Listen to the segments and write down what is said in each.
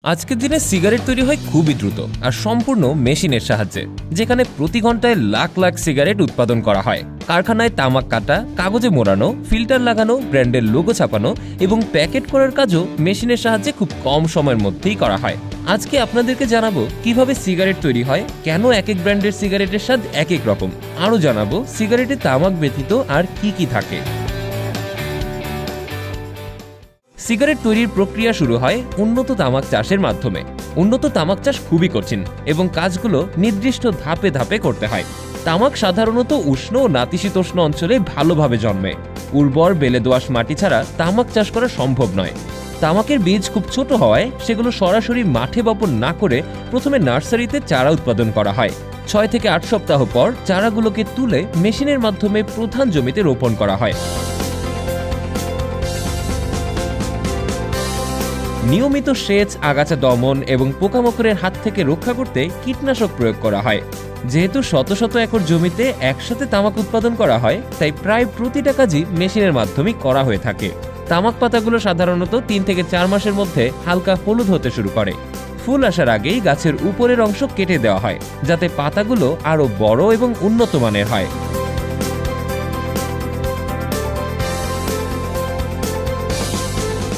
আজকের দিনে সিগারেট তৈরি হয় খুবই দ্রুত আর সম্পূর্ণ মেশিনের সাহায্যে, যেখানে প্রতি ঘন্টায় লাখ লাখ সিগারেট উৎপাদন করা হয়। কারখানায় তামাক কাটা, কাগজে মোড়ানো, ফিল্টার লাগানো, ব্র্যান্ডের লোগো ছাপানো এবং প্যাকেট করার কাজও মেশিনের সাহায্যে খুব কম সময়ের মধ্যেই করা হয়। আজকে আপনাদেরকে জানাবো কিভাবে সিগারেট তৈরি হয়, কেন এক এক ব্র্যান্ডের সিগারেটের স্বাদ এক এক রকম। আরও জানাবো সিগারেটে তামাক ব্যতীত আর কি কি থাকে। সিগারেট তৈরির প্রক্রিয়া শুরু হয় উন্নত তামাক চাষের মাধ্যমে। উন্নত তামাক চাষ খুবই কঠিন এবং কাজগুলো নির্দিষ্ট ধাপে ধাপে করতে হয়। তামাক সাধারণত উষ্ণ ও নাতিশীতোষ্ণ অঞ্চলে ভালোভাবে জন্মে। উর্বর বেলে দোআঁশ মাটি ছাড়া তামাক চাষ করা সম্ভব নয়। তামাকের বীজ খুব ছোট হওয়ায় সেগুলো সরাসরি মাঠে বপন না করে প্রথমে নার্সারিতে চারা উৎপাদন করা হয়। 6 থেকে 8 সপ্তাহ পর চারাগুলোকে তুলে মেশিনের মাধ্যমে প্রধান জমিতে রোপণ করা হয়। নিয়মিত সেচ, আগাছা দমন এবং পোকামাকড়ের হাত থেকে রক্ষা করতে কীটনাশক প্রয়োগ করা হয়। যেহেতু শত শত একর জমিতে একসাথে তামাক উৎপাদন করা হয়, তাই প্রায় প্রতিটা কাজই মেশিনের মাধ্যমেই করা হয়ে থাকে। তামাক পাতাগুলো সাধারণত 3 থেকে 4 মাসের মধ্যে হালকা হলুদ হতে শুরু করে। ফুল আসার আগেই গাছের উপরের অংশ কেটে দেওয়া হয়, যাতে পাতাগুলো আরও বড় এবং উন্নত মানের হয়।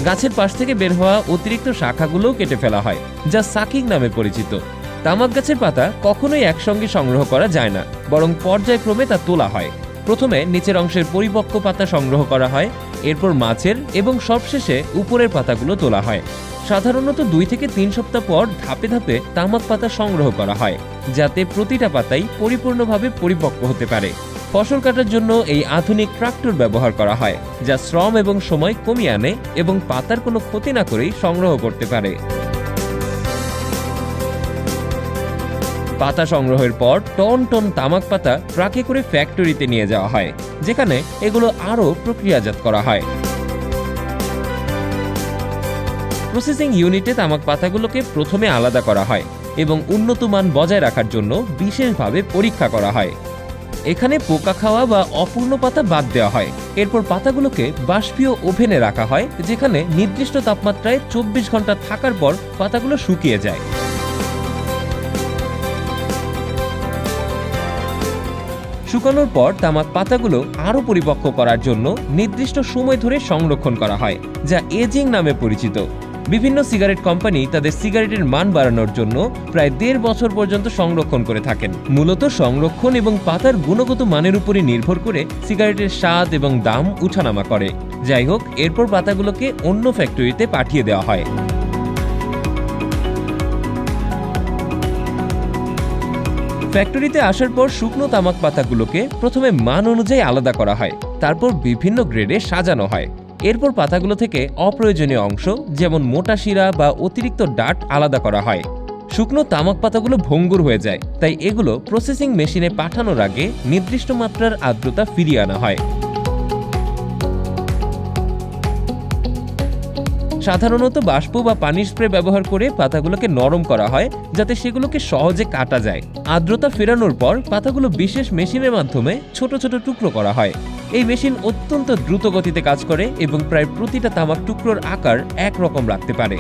গাছের পাশ থেকে বের হওয়া অতিরিক্ত শাখাগুলোও কেটে ফেলা হয়, যা সাকিং নামে পরিচিত। তামাক গাছের পাতা কখনোই একসঙ্গে সংগ্রহ করা যায় না, বরং পর্যায়ক্রমে তা তোলা হয়। প্রথমে নিচের অংশের পরিপক্ক পাতা সংগ্রহ করা হয়, এরপর মাঝের এবং সবশেষে উপরের পাতাগুলো তোলা হয়। সাধারণত 2 থেকে 3 সপ্তাহ পর ধাপে ধাপে তামাক পাতা সংগ্রহ করা হয়, যাতে প্রতিটা পাতাই পরিপূর্ণভাবে পরিপক্ক হতে পারে। ফসল কাটার জন্য এই আধুনিক ট্রাক্টর ব্যবহার করা হয়, যা শ্রম এবং সময় কমিয়ে আনে এবং পাতার কোনো ক্ষতি না করেই সংগ্রহ করতে পারে। পাতা সংগ্রহের পর টন টন তামাক পাতা ট্রাকে করে ফ্যাক্টরিতে নিয়ে যাওয়া হয়, যেখানে এগুলো আরও প্রক্রিয়াজাত করা হয়। প্রসেসিং ইউনিটে তামাক পাতাগুলোকে প্রথমে আলাদা করা হয় এবং উন্নত মান বজায় রাখার জন্য বিশেষভাবে পরীক্ষা করা হয়। এখানে পোকা খাওয়া বা অপূর্ণ পাতা বাদ দেওয়া হয়। এরপর পাতাগুলোকে বাষ্পীয় ওভেনে রাখা হয়, যেখানে নির্দিষ্ট তাপমাত্রায় 24 ঘন্টা থাকার পর পাতাগুলো শুকিয়ে যায়। শুকানোর পর তামাক পাতাগুলো আরও পরিপক্ক করার জন্য নির্দিষ্ট সময় ধরে সংরক্ষণ করা হয়, যা এজিং নামে পরিচিত। বিভিন্ন সিগারেট কোম্পানি তাদের সিগারেটের মান বাড়ানোর জন্য প্রায় 1.5 বছর পর্যন্ত সংরক্ষণ করে থাকেন। মূলত সংরক্ষণ এবং পাতার গুণগত মানের উপরই নির্ভর করে সিগারেটের স্বাদ এবং দাম উঠানামা করে। যাই হোক, এরপর পাতাগুলোকে অন্য ফ্যাক্টরিতে পাঠিয়ে দেওয়া হয়। ফ্যাক্টরিতে আসার পর শুকনো তামাক পাতাগুলোকে প্রথমে মান অনুযায়ী আলাদা করা হয়, তারপর বিভিন্ন গ্রেডে সাজানো হয়। এরপর পাতাগুলো থেকে অপ্রয়োজনীয় অংশ, যেমন মোটা শিরা বা অতিরিক্ত ডাট আলাদা করা হয়। শুকনো তামাক পাতাগুলো ভঙ্গুর হয়ে যায়, তাই এগুলো প্রসেসিং মেশিনে পাঠানোর আগে নির্দিষ্ট মাত্রার আর্দ্রতা ফিরিয়ে আনা হয়। সাধারণত বাষ্প বা পানির স্প্রে ব্যবহার করে পাতাগুলোকে নরম করা হয়, যাতে সেগুলোকে সহজে কাটা যায়। আর্দ্রতা ফেরানোর পর পাতাগুলো বিশেষ মেশিনের মাধ্যমে ছোট ছোট টুকরো করা হয়। এই মেশিন অত্যন্ত দ্রুত গতিতে কাজ করে এবং প্রায় প্রতিটা তামাক টুকরোর আকার একরকম রাখতে পারে।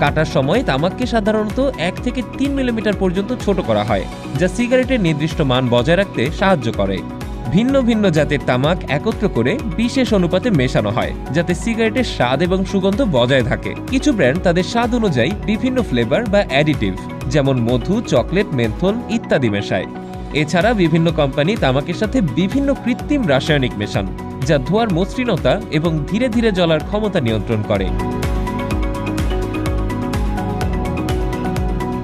কাটার সময় তামাককে সাধারণত 1 থেকে 3 মিলিমিটার পর্যন্ত ছোট করা হয়, যা সিগারেটের নির্দিষ্ট মান বজায় রাখতে সাহায্য করে। ভিন্ন ভিন্ন জাতের তামাক একত্র করে বিশেষ অনুপাতে মেশানো হয়, যাতে সিগারেটের স্বাদ এবং সুগন্ধ বজায় থাকে। কিছু ব্র্যান্ড তাদের স্বাদ অনুযায়ী বিভিন্ন ফ্লেভার বা অ্যাডিটিভ, যেমন মধু, চকলেট, মেন্থল ইত্যাদি মেশায়। এছাড়া বিভিন্ন কোম্পানি তামাকের সাথে বিভিন্ন কৃত্রিম রাসায়নিক মেশান, যা ধোঁয়ার মসৃণতা এবং ধীরে ধীরে জ্বলার ক্ষমতা নিয়ন্ত্রণ করে।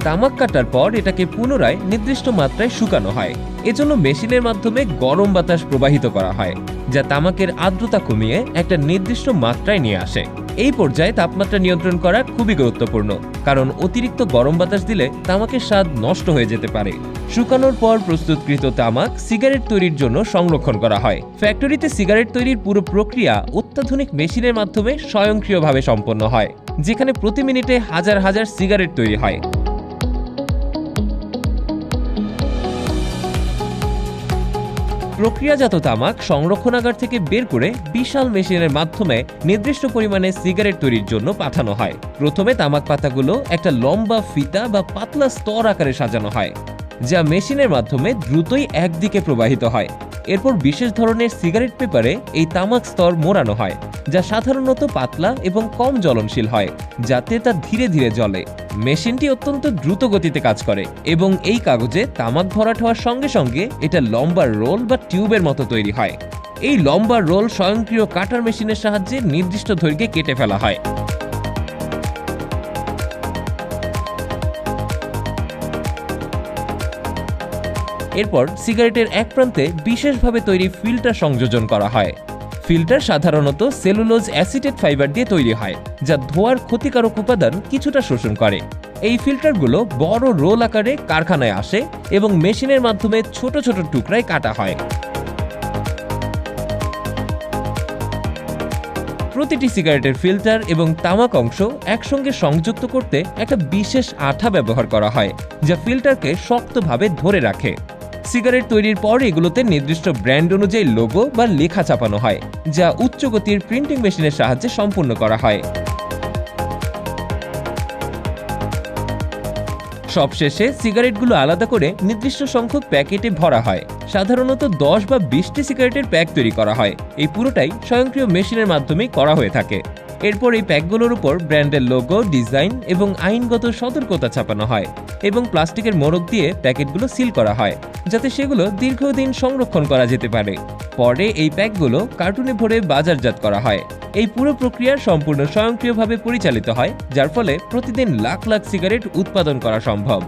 তামাক কাটার পর এটাকে পুনরায় নির্দিষ্ট মাত্রায় শুকানো হয়। এজন্য মেশিনের মাধ্যমে গরম বাতাস প্রবাহিত করা হয়, যা তামাকের আর্দ্রতা কমিয়ে একটা নির্দিষ্ট মাত্রায় নিয়ে আসে। এই পর্যায়ে তাপমাত্রা নিয়ন্ত্রণ করা খুবই গুরুত্বপূর্ণ, কারণ অতিরিক্ত গরম বাতাস দিলে তামাকের স্বাদ নষ্ট হয়ে যেতে পারে। শুকানোর পর প্রস্তুতকৃত তামাক সিগারেট তৈরির জন্য সংরক্ষণ করা হয়। ফ্যাক্টরিতে সিগারেট তৈরির পুরো প্রক্রিয়া অত্যাধুনিক মেশিনের মাধ্যমে স্বয়ংক্রিয়ভাবে সম্পন্ন হয়, যেখানে প্রতি মিনিটে হাজার হাজার সিগারেট তৈরি হয়। প্রক্রিয়াজাত তামাক সংরক্ষণাগার থেকে বের করে বিশাল মেশিনের মাধ্যমে নির্দিষ্ট পরিমাণে সিগারেট তৈরির জন্য পাঠানো হয়। প্রথমে তামাক পাতাগুলো একটা লম্বা ফিতা বা পাতলা স্তর আকারে সাজানো হয়, যা মেশিনের মাধ্যমে দ্রুতই একদিকে প্রবাহিত হয়। এরপর বিশেষ ধরনের সিগারেট পেপারে এই তামাক স্তর মোড়ানো হয়, যা সাধারণত পাতলা এবং কম জ্বলনশীল হয়, যাতে তা ধীরে ধীরে জ্বলে। মেশিনটি অত্যন্ত দ্রুত গতিতে কাজ করে এবং এই কাগজে তামাক ভরাট হওয়ার সঙ্গে সঙ্গে এটা লম্বা রোল বা টিউবের মতো তৈরি হয়। এই লম্বা রোল স্বয়ংক্রিয় কাটার মেশিনের সাহায্যে নির্দিষ্ট দৈর্ঘ্যে কেটে ফেলা হয়। এরপর সিগারেটের এক প্রান্তে বিশেষভাবে তৈরি ফিল্টার সংযোজন করা হয়। ফিল্টার সাধারণত সেলুলোজ অ্যাসিটেট ফাইবার দিয়ে তৈরি হয়, যা ধোঁয়ার ক্ষতিকারক উপাদান কিছুটা শোষণ করে। এই ফিল্টারগুলো বড় রোল আকারে কারখানায় আসে এবং মেশিনের মাধ্যমে ছোট ছোট টুকরায় কাটা হয়। প্রতিটি সিগারেটের ফিল্টার এবং তামাক অংশ একসঙ্গে সংযুক্ত করতে একটা বিশেষ আঠা ব্যবহার করা হয়, যা ফিল্টারকে শক্তভাবে ধরে রাখে। সিগারেট তৈরির পর এগুলোতে নির্দিষ্ট ব্র্যান্ড অনুযায়ী লোগো বা লেখা চাপানো হয়, যা উচ্চ গতির প্রিন্টিং মেশিনের সাহায্যে সম্পূর্ণ করা হয়। সবশেষে সিগারেটগুলো আলাদা করে নির্দিষ্ট সংখ্যক প্যাকেটে ভরা হয়। সাধারণত 10 বা 20টি সিগারেটের প্যাক তৈরি করা হয়। এই পুরোটাই স্বয়ংক্রিয় মেশিনের মাধ্যমেই করা হয়ে থাকে। এরপর এই প্যাকগুলোর উপর ব্র্যান্ডের লোগো, ডিজাইন এবং আইনগত সতর্কতা ছাপানো হয় এবং প্লাস্টিকের মোড়ক দিয়ে প্যাকেটগুলো সিল করা হয়, যাতে সেগুলো দীর্ঘদিন সংরক্ষণ করা যেতে পারে। পরে এই প্যাকগুলো কার্টুনে ভরে বাজারজাত করা হয়। এই পুরো প্রক্রিয়া সম্পূর্ণ স্বয়ংক্রিয়ভাবে পরিচালিত হয়, যার ফলে প্রতিদিন লাখ লাখ সিগারেট উৎপাদন করা সম্ভব।